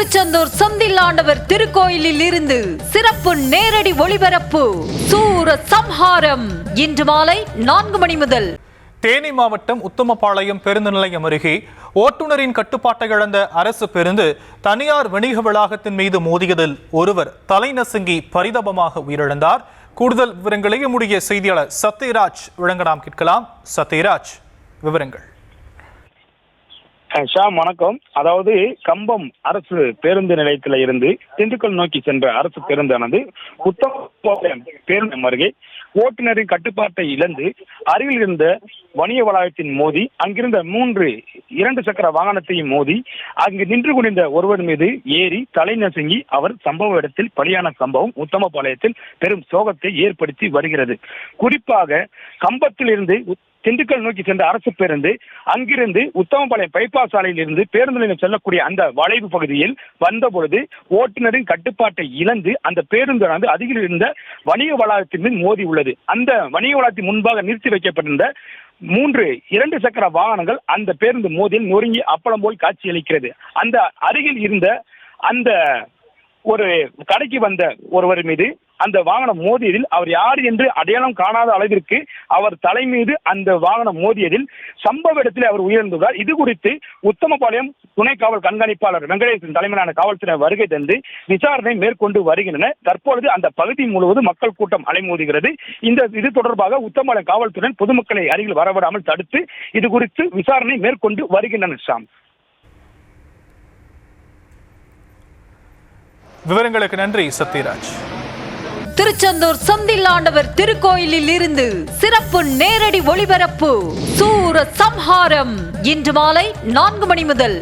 திருச்செந்தூர் செந்தில் ஆண்டவர் திருக்கோயிலில் இருந்து சிறப்பு நேரடி ஒளிபரப்பு சூர சம்ஹாரம் இன்று மாலை 4 மணி முதல். தேனி மாவட்டம் உத்தமபாளையம் பேருந்து நிலையம் அருகே ஓட்டுநரின் கட்டுப்பாட்டை இழந்த அரசு பேருந்து தனியார் வணிக வளாகத்தின் மீது மோதியதில் ஒருவர் தலை நசுங்கி பரிதாபமாக உயிரிழந்தார். கூடுதல் விவரங்களை நம்முடைய செய்தியாளர் சத்யராஜ் வழங்க நாம் கேட்கலாம். சத்யராஜ், விவரங்கள். வணக்கம். அதாவது கம்பம் அரசு பேருந்து நிலையத்தில் இருந்து திண்டுக்கல் நோக்கி சென்ற அரசு பேருந்தானது உத்தமபாளையம் பேருந்து அருகே ஓட்டுநரின் கட்டுப்பாட்டை இழந்து அருகில் இருந்த வணிக வளாகத்தின் மோதி அங்கிருந்த 2 சக்கர வாகனத்தையும் மோதி அங்கு நின்று கொண்டிருந்த ஒருவர் மீது ஏறி தலை நசுங்கி அவர் சம்பவ இடத்தில் பலியான சம்பவம் உத்தமபாளையத்தில் பெரும் சோகத்தை ஏற்படுத்தி வருகிறது. குறிப்பாக கம்பத்தில் இருந்து திண்டுக்கல் நோக்கி சென்ற அரசு பேருந்து அங்கிருந்து உத்தமபாளையம் பைபாஸ் சாலையில் இருந்து பேருந்து நிலையம் செல்லக்கூடிய அந்த வளைவு பகுதியில் வந்த பொழுது ஓட்டுநரின் கட்டுப்பாட்டை இழந்து அந்த பேருந்து அருகில் இருந்த வணிக வளாகத்தின் மீது மோதி உள்ளது. அந்த வணிக வளாகத்தின் முன்பாக நிறுத்தி வைக்கப்பட்டிருந்த 2 சக்கர வாகனங்கள் அந்த பேருந்து மோதியில் நொறுங்கி அப்பளம் போல் காட்சியளிக்கிறது. அந்த அருகில் இருந்த அந்த ஒரு கடைக்கு வந்த ஒருவர் மீது அந்த வாகனம் மோதியதில் அவர் யார் என்று அடையாளம் காணாத அளவிற்கு அவர் தலை மீது அந்த வாகனம் மோதியதில் சம்பவ இடத்தில் அவர் உயிரிழந்துள்ளார். இது குறித்து உத்தமபாளையம் துணை காவல் கண்காணிப்பாளர் வெங்கடேசன் தலைமையிலான காவல்துறை வருகை தந்து விசாரணை மேற்கொண்டு வருகின்றனர். தற்பொழுது அந்த பகுதி முழுவதும் மக்கள் கூட்டம் அலைமோதுகிறது. இது தொடர்பாக உத்தமபாளையம் காவல்துறை பொதுமக்களை அருகில் வரவிடாமல் தடுத்து இது குறித்து விசாரணை மேற்கொண்டு வருகின்றனர். ஷாம், விவரங்களுக்கு நன்றி சத்யராஜ். திருச்செந்தூர் செந்தில் ஆண்டவர் திருக்கோயிலில் இருந்து சிறப்பு நேரடி ஒளிபரப்பு சூர சம்ஹாரம் இன்று மாலை 4 மணி முதல்.